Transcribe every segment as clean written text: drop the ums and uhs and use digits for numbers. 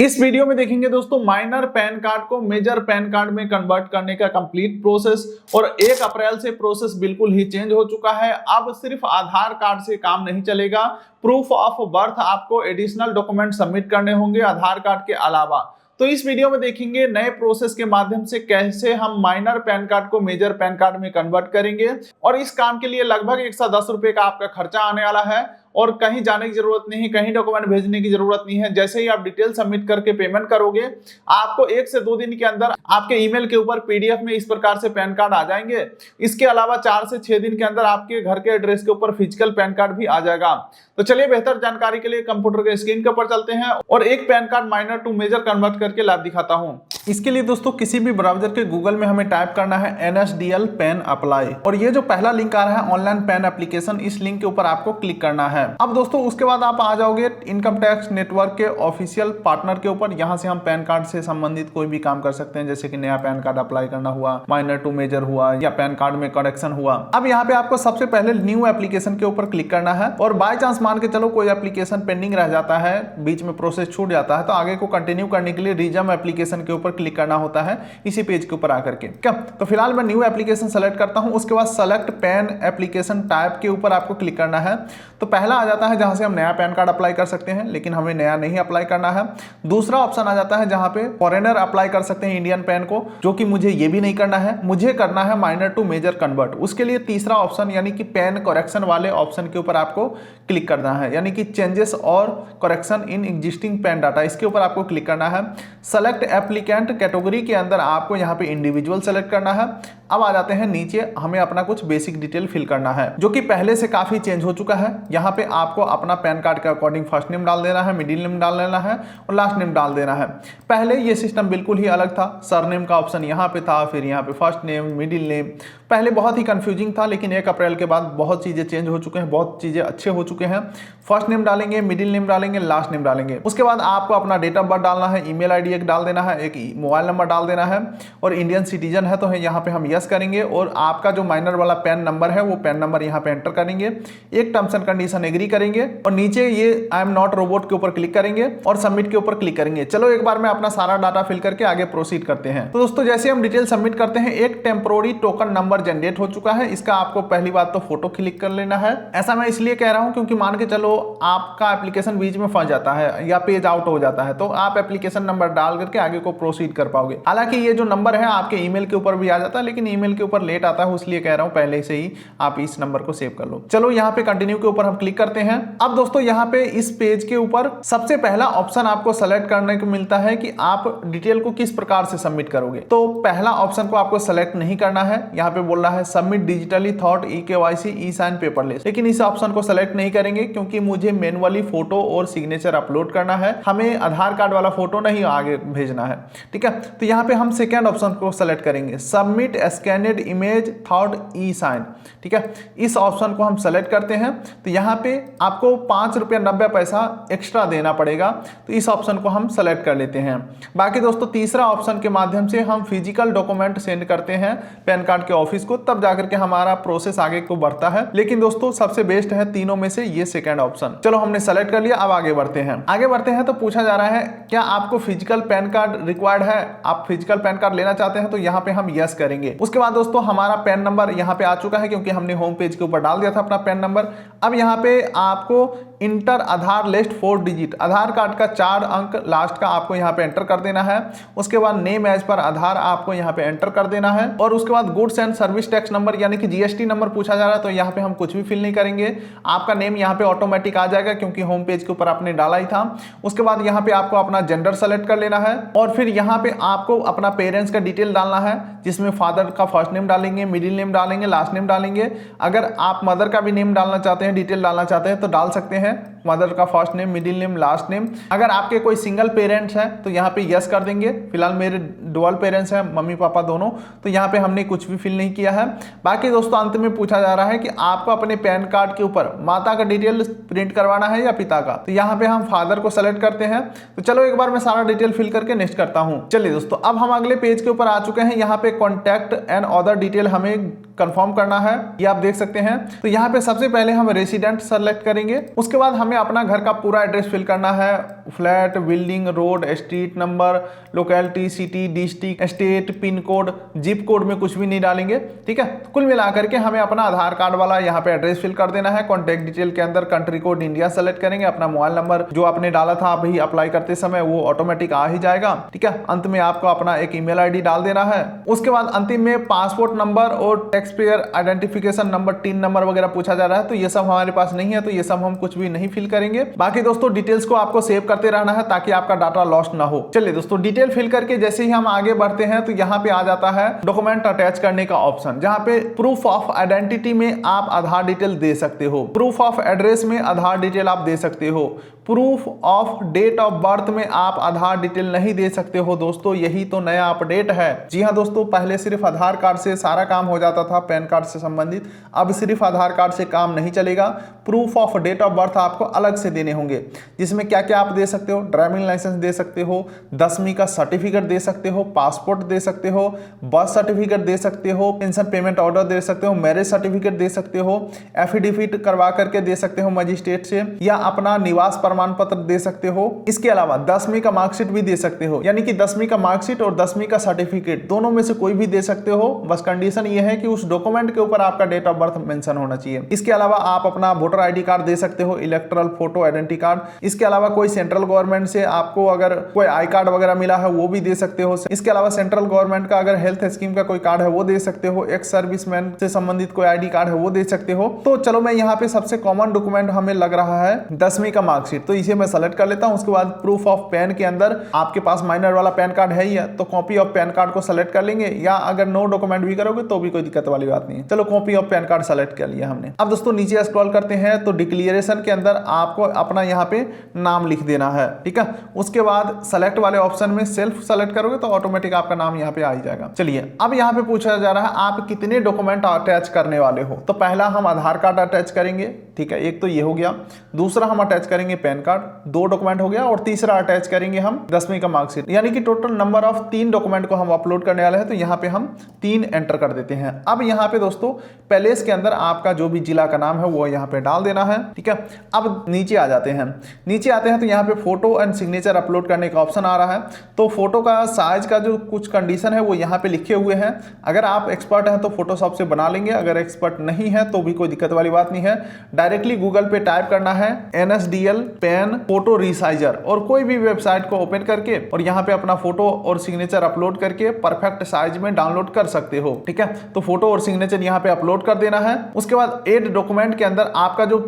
इस वीडियो में देखेंगे दोस्तों माइनर पैन कार्ड को मेजर पैन कार्ड में कन्वर्ट करने का कंप्लीट प्रोसेस। और 1 अप्रैल से प्रोसेस बिल्कुल ही चेंज हो चुका है। अब सिर्फ आधार कार्ड से काम नहीं चलेगा, प्रूफ ऑफ बर्थ आपको एडिशनल डॉक्यूमेंट सबमिट करने होंगे आधार कार्ड के अलावा। तो इस वीडियो में देखेंगे नए प्रोसेस के माध्यम से कैसे हम माइनर पैन कार्ड को मेजर पैन कार्ड में कन्वर्ट करेंगे। और इस काम के लिए लगभग 110 रुपए का आपका खर्चा आने वाला है और कहीं जाने की जरूरत नहीं है, कहीं डॉक्यूमेंट भेजने की जरूरत नहीं है। जैसे ही आप डिटेल सबमिट करके पेमेंट करोगे, आपको 1 से 2 दिन के अंदर आपके ईमेल के ऊपर पीडीएफ में इस प्रकार से पैन कार्ड आ जाएंगे। इसके अलावा 4 से 6 दिन के अंदर आपके घर के एड्रेस के ऊपर फिजिकल पैन कार्ड भी आ जाएगा। तो चलिए बेहतर जानकारी के लिए कंप्यूटर के स्क्रीन के ऊपर चलते हैं और एक PAN card minor to major convert करके लाइव दिखाता हूं। इसके लिए दोस्तों किसी भी ब्राउजर के गूगल में हमें टाइप करना है NSDL पैन अप्लाई, और ये जो पहला लिंक आ रहा है ऑनलाइन पैन एप्लीकेशन, इस लिंक के ऊपर आपको क्लिक करना है। अब दोस्तों उसके बाद आप आ जाओगे इनकम टैक्स नेटवर्क के ऑफिशियल पार्टनर के ऊपर। यहाँ से हम पैन कार्ड से संबंधित कोई भी काम कर सकते हैं, जैसे कि नया पैन कार्ड अप्लाई करना हुआ, माइनर टू मेजर हुआ, या पैन कार्ड में करेक्शन हुआ। अब यहाँ पे आपको सबसे पहले न्यू एप्लीकेशन के ऊपर क्लिक करना है, और बाय चांस मान के चलो कोई एप्लीकेशन पेंडिंग रह जाता है, बीच में प्रोसेस छूट जाता है, तो आगे को कंटिन्यू करने के लिए रिज्यूम एप्लीकेशन के ऊपर क्लिक करना होता है इसी पेज के ऊपर आकर के। क्या तो फिलहाल मैं न्यू एप्लीकेशन सेलेक्ट करता हूं। उसके बाद सेलेक्ट पैन एप्लीकेशन टाइप के ऊपर आपको क्लिक करना है। तो पहला आ जाता है जहां से हम नया पैन कार्ड अप्लाई कर सकते हैं, लेकिन हमें नया नहीं अप्लाई करना है। दूसरा ऑप्शन आ जाता है जहां पे फॉरेनर अप्लाई कर सकते हैं इंडियन पैन को, जो कि मुझे ये भी नहीं करना है, मुझे करना है माइनर टू मेजर कन्वर्ट। उसके लिए तीसरा ऑप्शन यानी कि पैन करेक्शन वाले ऑप्शन के ऊपर आपको क्लिक करना है, यानी कि चेंजेस और correction in existing pan data, इसके ऊपर आपको क्लिक करना है। सेलेक्ट एप्लीकेंट कैटेगरी के अंदर आपको यहाँ पे इंडिविजुअल सेलेक्ट करना है। अब आ जाते हैं नीचे, हमें अपना कुछ बेसिक डिटेल फिल करना है, जो कि पहले से काफी चेंज हो चुका है। यहाँ पे आपको अपना पैन कार्ड के अकॉर्डिंग फर्स्ट नेम डाल देना है, मिडिल नेम डाल देना है और लास्ट नेम डाल देना है। पहले ये सिस्टम बिल्कुल ही अलग था, सरनेम का ऑप्शन यहाँ पे था, फिर यहाँ पे फर्स्ट नेम, मिडिल नेम। पहले बहुत ही कंफ्यूजिंग था, लेकिन 1 अप्रैल के बाद बहुत चीजें चेंज हो चुके हैं, बहुत चीजें अच्छे हो चुके हैं। फर्स्ट नेम डालेंगे, मिडिल नेम डालेंगे, लास्ट नेम डालेंगे। उसके बाद आपको अपना डेट ऑफ बर्थ डालना है, ईमेल आईडी एक डाल देना है, एक मोबाइल नंबर डाल देना है, और इंडियन सिटीजन है तो यहाँ पे हम यस करेंगे। और आपका जो माइनर वाला पैन नंबर है वो पैन नंबर यहाँ पे एंटर करेंगे, एक टर्म्स एंड कंडीशन एग्री करेंगे, और नीचे ये आई एम नॉट रोबोट के ऊपर क्लिक करेंगे और सबमिट के ऊपर क्लिक करेंगे। चलो एक बार में अपना सारा डाटा फिल करके आगे प्रोसीड करते हैं। तो दोस्तों जैसे हम डिटेल सबमिट करते हैं, एक टेम्पोररी टोकन नंबर जनरेट हो चुका है। इसका आपको पहली बात तो फोटो क्लिक कर लेना है। ऐसा मैं इसलिए कह रहा हूं क्योंकि मान के चलो आपका एप्लीकेशन बीच में फंस जाता है या पेज आउट हो जाता है, तो आप एप्लीकेशन नंबर डाल करके आगे को प्रोसीड कर पाओगे। हालांकि ये जो नंबर है आपके ईमेल के ऊपर भी आ जाता है, लेकिन ईमेल के ऊपर लेट आता है, इसलिए कह रहा हूं पहले से ही आप इस नंबर को सेव कर लो। चलो यहाँ पे कंटिन्यू के ऊपर हम क्लिक करते हैं। अब दोस्तों यहाँ पे इस पेज के ऊपर सबसे पहला ऑप्शन आपको सेलेक्ट करने को मिलता है कि आप डिटेल को किस प्रकार से सबमिट करोगे। तो पहला ऑप्शन को आपको सेलेक्ट नहीं करना है, यहाँ पे बोल रहा है सबमिट डिजिटली थॉट ई-केवाईसी ई साइन पेपरलेस, लेकिन इस ऑप्शन को सेलेक्ट नहीं करेंगे क्योंकि मुझे मैनुअली फोटो और सिग्नेचर अपलोड करना है, हमें आधार कार्ड वाला फोटो नहीं आगे भेजना है। ठीक है, तो यहाँ पे हम सेकेंड ऑप्शन को सेलेक्ट करेंगे, सबमिट स्कैनेड इमेज थॉट ई साइन। ठीक है, इस ऑप्शन को हम सेलेक्ट करते हैं। तो यहाँ पे आपको ₹5.90 एक्स्ट्रा देना पड़ेगा, तो इस ऑप्शन को हम सेलेक्ट कर लेते हैं। बाकी दोस्तों तीसरा ऑप्शन के माध्यम से हम फिजिकल डॉक्यूमेंट सेंड करते हैं पैन कार्ड के ऑफिस को, तब जाकर के हमारा प्रोसेस आगे को बढ़ता है। लेकिन दोस्तों सबसे बेस्ट है तीनों में से ये सेकंड ऑप्शन। चलो हमने सेलेक्ट कर लिया, अब आगे बढ़ते हैं। आगे बढ़ते हैं तो पूछा जा रहा है क्या आपको फिजिकल पैन कार्ड रिक्वायर्ड है, आप फिजिकल पैन कार्ड लेना चाहते हैं, तो यहाँ पे हम यस करेंगे। उसके बाद दोस्तों हमारा पैन नंबर यहाँ पे आ चुका है क्योंकि हमने होम पेज के ऊपर डाल दिया था अपना पैन नंबर। अब यहाँ पे आपको इंटर आधार लिस्ट 4 डिजिट, आधार कार्ड का 4 अंक लास्ट का आपको यहाँ पे एंटर कर देना है। उसके बाद नेम एज पर आधार आपको यहाँ पे एंटर कर देना है, और उसके बाद goods and service tax number यानी कि जीएसटी नंबर पूछा जा रहा है, तो यहाँ पे हम कुछ भी फिल नहीं करेंगे। आपका नेम यहाँ पे ऑटोमेटिक आ जाएगा क्योंकि होम पेज के ऊपर आपने डाला ही था। उसके बाद यहाँ पे आपको अपना जेंडर सेलेक्ट कर लेना है, और फिर यहाँ पे आपको अपना पेरेंट्स का डिटेल डालना है, जिसमें फादर का फर्स्ट नेम डालेंगे, मिडिल नेम डालेंगे, लास्ट नेम डालेंगे। अगर आप मदर का भी नेम डालना चाहते हैं, डिटेल डालना चाहते हैं तो डाल सकते हैं, मदर का first name, middle name, last name. अगर आपके कोई सिंगल पेरेंट्स हैं तो यहाँ पे यस कर देंगे। फिलहाल मेरे डुअल पेरेंट्स हैं, मम्मी पापा दोनों, तो यहाँ पे हमने कुछ भी फिल नहीं किया है। बाकी दोस्तों अंत में पूछा जा रहा है कि आपको अपने पैन कार्ड के ऊपर माता का डिटेल प्रिंट करवाना है या पिता का, तो यहाँ पे हम फादर को सेलेक्ट करते हैं। तो चलो एक बार मैं सारा डिटेल फिल करके नेक्स्ट करता हूँ। चलिए दोस्तों अब हम अगले पेज के ऊपर आ चुके हैं। यहाँ पे कॉन्टैक्ट एंड अदर डिटेल हमें कंफर्म करना है, ये आप देख सकते हैं। तो यहाँ पे सबसे पहले हम रेसिडेंट सेलेक्ट करेंगे, उसके बाद हमें हमें अपना घर का पूरा एड्रेस फिल करना है, flat, building, road, street number, locality, city, district, state, pin code, zip code में कुछ भी नहीं डालेंगे। ठीक है, कुल मिलाकर के हमें अपना आधार कार्ड वाला यहाँ पे एड्रेस फिल कर देना है। कॉन्टैक्ट डिटेल के अंदर कंट्री कोड इंडिया सेलेक्ट करेंगे, अपना मोबाइल नंबर जो आपने डाला था अभी अप्लाई करते समय वो ऑटोमेटिक आ ही जाएगा। ठीक है, अंत में आपको अपना एक ईमेल आईडी डाल देना है। उसके बाद अंतिम में पासपोर्ट नंबर और tax payer identification number, tin number वगैरह पूछा जा रहा है, तो ये सब हमारे पास नहीं है, तो ये सब हम कुछ भी नहीं फिल करेंगे। बाकी दोस्तों डिटेल्स को आपको सेव करते रहना है ताकि आपका डाटा लॉस्ट ना हो। चलिए दोस्तों, डिटेल फिल करके जैसे ही हम आगे बढ़ते हैं तो यहाँ पे आ जाता है डॉक्यूमेंट अटैच करने का ऑप्शन, जहाँ पे प्रूफ ऑफ आइडेंटिटी में आप आधार डिटेल दे सकते हो, प्रूफ ऑफ एड्रेस में आधार डिटेल आप दे सकते हो, proof of date of birth में आप आधार डिटेल नहीं दे सकते हो। दोस्तों यही तो नया अपडेट है। जी हाँ दोस्तों, पहले सिर्फ आधार कार्ड से सारा काम हो जाता था पैन कार्ड से संबंधित, अब सिर्फ आधार कार्ड से काम नहीं चलेगा। Proof of date of birth आपको अलग से देने होंगे, जिसमें क्या क्या आप दे सकते हो, ड्राइविंग लाइसेंस दे सकते हो, 10वीं का सर्टिफिकेट दे सकते हो, पासपोर्ट दे सकते हो, बर्थ सर्टिफिकेट दे सकते हो, पेंशन पेमेंट ऑर्डर दे सकते हो, मैरिज सर्टिफिकेट दे सकते हो, एफिडेविट करवा करके दे सकते हो मजिस्ट्रेट से, या अपना निवास प्रमाण पत्र दे सकते हो। इसके अलावा 10वीं का मार्कशीट भी दे सकते हो, यानी कि 10वीं का मार्कशीट और 10वीं का सर्टिफिकेट दोनों में से कोई भी दे सकते हो। बस कंडीशन ये है कि उस डॉक्यूमेंट के ऊपर आपका डेट ऑफ बर्थ मेंशन होना चाहिए। इसके अलावा आप अपना वोटर आईडी कार्ड दे सकते हो, इलेक्टोरल फोटो आइडेंटिटी कार्ड। इसके अलावा कोई सेंट्रल गवर्नमेंट से आपको अगर कोई आई कार्ड वगैरह मिला है वो भी दे सकते हो। इसके अलावा सेंट्रल गवर्नमेंट का अगर हेल्थ स्कीम का कोई कार्ड है वो दे सकते हो, एक्स सर्विसमैन से संबंधित कोई आईडी कार्ड है वो दे सकते हो। तो चलो मैं यहाँ पे सबसे कॉमन डॉक्यूमेंट हमें लग रहा है 10वीं का मार्कशीट, तो इसे मैं सेलेक्ट कर लेता हूँ। उसके बाद प्रूफ ऑफ पैन के अंदर आपके पास माइनर वाला पैन कार्ड है ही है, तो कॉपी ऑफ पैन कार्ड को सेलेक्ट कर लेंगे, या अगर नो डॉक्यूमेंट भी करोगे तो भी कोई दिक्कत वाली बात नहीं है। चलो copy of pan card select कर लिया हमने। अब दोस्तों नीचे स्क्रॉल करते हैं तो डिक्लेरेशन के अंदर आपको अपना यहाँ पे नाम लिख देना है। ठीक है, उसके बाद सेलेक्ट वाले ऑप्शन में सेल्फ सेलेक्ट करोगे तो ऑटोमेटिक आपका नाम यहाँ पे आ ही जाएगा। चलिए अब यहाँ पे पूछा जा रहा है आप कितने डॉक्यूमेंट अटैच करने वाले हो। तो पहला हम आधार कार्ड अटैच करेंगे, ठीक है, एक तो ये हो गया। दूसरा हम अटैच करेंगे पैन कार्ड, 2 डॉक्यूमेंट हो गया। और तीसरा अटैच करेंगे हम 10वीं का मार्कशीट, यानी कि टोटल नंबर ऑफ 3 डॉक्यूमेंट को हम अपलोड करने वाले हैं। तो यहाँ पे हम 3 एंटर कर देते हैं। अब यहाँ पे दोस्तों पैलेस के अंदर आपका जो भी जिला का नाम है वो यहाँ पे डाल देना है। ठीक है, अब नीचे आ जाते हैं। नीचे आते हैं तो यहाँ पे फोटो एंड सिग्नेचर अपलोड करने का ऑप्शन आ रहा है। तो फोटो का साइज का जो कुछ कंडीशन है वो यहाँ पे लिखे हुए हैं। अगर आप एक्सपर्ट हैं तो फोटोशॉप से बना लेंगे, अगर एक्सपर्ट नहीं है तो भी कोई दिक्कत वाली बात नहीं है। डायरेक्टली गूगल पे टाइप करना है NSDL पेन फोटो रिसाइजर, और कोई भी वेबसाइट को ओपन करके और यहाँ पे अपना फोटो और सिग्नेचर अपलोड करके परफेक्ट साइज में डाउनलोड कर सकते हो। ठीक है, तो फोटो और सिग्नेचर यहाँ पे अपलोड कर देना है। उसके बाद एड डॉक्यूमेंट के अंदर आपका जो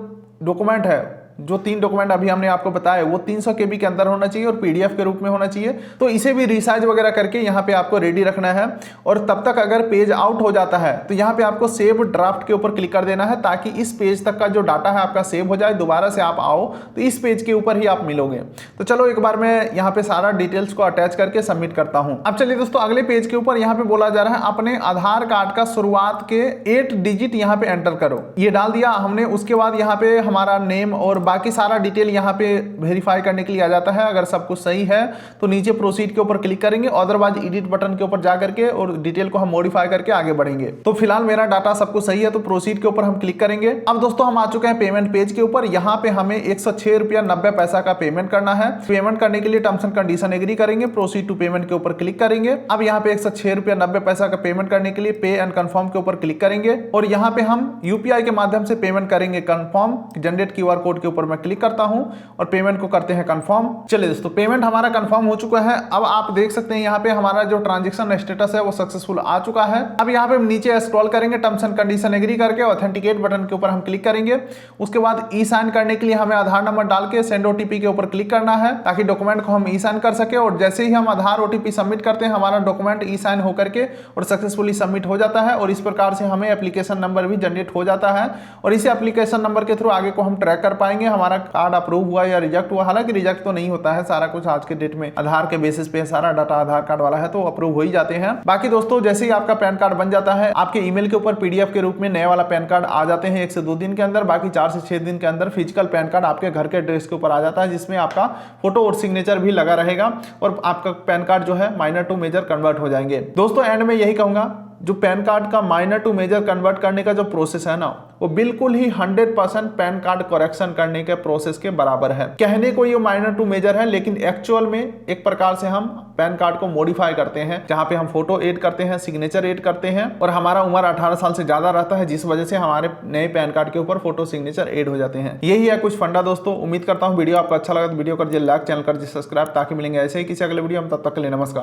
डॉक्यूमेंट है, जो 3 डॉक्यूमेंट अभी हमने आपको बताया वो 300 KB के अंदर होना चाहिए और PDF के रूप में होना चाहिए। तो इसे भी रिसाइज वगैरह करके यहाँ पे आपको रेडी रखना है। और तब तक अगर पेज आउट हो जाता है तो यहाँ पे आपको सेव ड्राफ्ट के ऊपर क्लिक कर देना है, ताकि इस पेज तक का जो डाटा है आपका सेव हो जाए। दोबारा से आप आओ तो इस पेज के ऊपर ही आप मिलोगे। तो चलो एक बार मैं यहाँ पे सारा डिटेल्स को अटैच करके सबमिट करता हूँ। अब चलिए दोस्तों अगले पेज के ऊपर यहाँ पे बोला जा रहा है अपने आधार कार्ड का शुरुआत के 8 डिजिट यहाँ पे एंटर करो। ये डाल दिया हमने। उसके बाद यहाँ पे हमारा नेम और बाकी सारा डिटेल यहाँ पे वेरीफाई करने के लिए आ जाता है। अगर सब कुछ सही है तो नीचे प्रोसीड के ऊपर क्लिक करेंगे, अदरवाइज एडिट बटन के ऊपर जा करके और डिटेल को हम मॉडिफाई करके आगे बढ़ेंगे। तो फिलहाल मेरा डाटा सब कुछ सही है तो प्रोसीड के ऊपर हम क्लिक करेंगे। अब दोस्तों हम आ चुके हैं पेमेंट पेज के ऊपर। यहाँ पे हमें 106 रुपया 90 पैसा का पेमेंट करना है। पेमेंट करने के लिए टर्म्स एंड कंडीशन एग्री करेंगे, प्रोसीड टू पेमेंट के ऊपर क्लिक करेंगे। अब यहाँ पे 106 रुपया 90 पैसा का पेमेंट करने के लिए पे एंड कंफर्म के ऊपर क्लिक करेंगे, और यहाँ पे हम UPI के माध्यम से पेमेंट करेंगे। कंफर्म जनरेट QR कोड के ऊपर मैं क्लिक करता हूं और पेमेंट को करते हैं कंफर्म। चलिए दोस्तों पेमेंट हमारा कंफर्म हो चुका है। अब आप देख सकते हैं यहाँ पे हमारा जो ट्रांजैक्शन स्टेटस है वो सक्सेसफुल आ चुका है। अब यहाँ पे नीचे स्क्रॉल करेंगे, टर्म्स एंड कंडीशन एग्री करके ऑथेंटिकेट बटन के ऊपर हम क्लिक करेंगे। उसके बाद ई साइन करने के लिए हमें आधार नंबर डाल के सेंड OTP के ऊपर क्लिक करना है, ताकि डॉक्यूमेंट को हम ई साइन कर सके। और जैसे ही हम आधार OTP सबमिट करते हैं हमारा डॉक्यूमेंट ई साइन होकर के और सक्सेसफुली सबमिट हो जाता है। और इस प्रकार से हमें एप्लीकेशन नंबर भी जनरेट हो जाता है, और इसी एप्लीकेशन नंबर के थ्रू आगे को हम ट्रैक कर पाएंगे हमारा कार्ड अप्रूव हुआ या रिजेक्ट हुआ। हालांकि रिजेक्ट तो नहीं होता है, सारा कुछ आज के डेट में आधार के बेसिस पे सारा डाटा आधार कार्ड वाला है तो अप्रूव हो ही जाते हैं। बाकी दोस्तों जैसे ही आपका पैन कार्ड बन जाता है आपके ईमेल के ऊपर PDF के रूप में नया वाला पैन कार्ड आ जाते हैं 1 से 2 दिन के अंदर। बाकी 4 से 6 दिन के अंदर फिजिकल पैन कार्ड आपके घर के एड्रेस के ऊपर आ जाता है, जिसमें आपका फोटो और सिग्नेचर भी लगा रहेगा और आपका पैन कार्ड जो है माइनर टू मेजर कन्वर्ट हो जाएंगे। दोस्तों एंड में यही कहूंगा, जो पैन कार्ड का माइनर टू मेजर कन्वर्ट करने का जो प्रोसेस है ना वो बिल्कुल ही 100% पैन कार्ड करेक्शन करने के प्रोसेस के बराबर है। कहने को ये माइनर टू मेजर है, लेकिन एक्चुअल में एक प्रकार से हम पैन कार्ड को मॉडिफाई करते हैं, जहां पे हम फोटो ऐड करते हैं, सिग्नेचर ऐड करते हैं और हमारा उम्र 18 साल से ज्यादा रहता है, जिस वजह से हमारे नए पैन कार्ड के ऊपर फोटो सिग्नेचर ऐड हो जाते हैं। यही है कुछ फंडा दोस्तों। उम्मीद करता हूं वीडियो आपको अच्छा लगा तो वीडियो कर लाइक, चैनल कर सब्सक्राइब, ताकि मिलेंगे ऐसे ही किसी अगले वीडियो में। तब तक के लिए नमस्कार।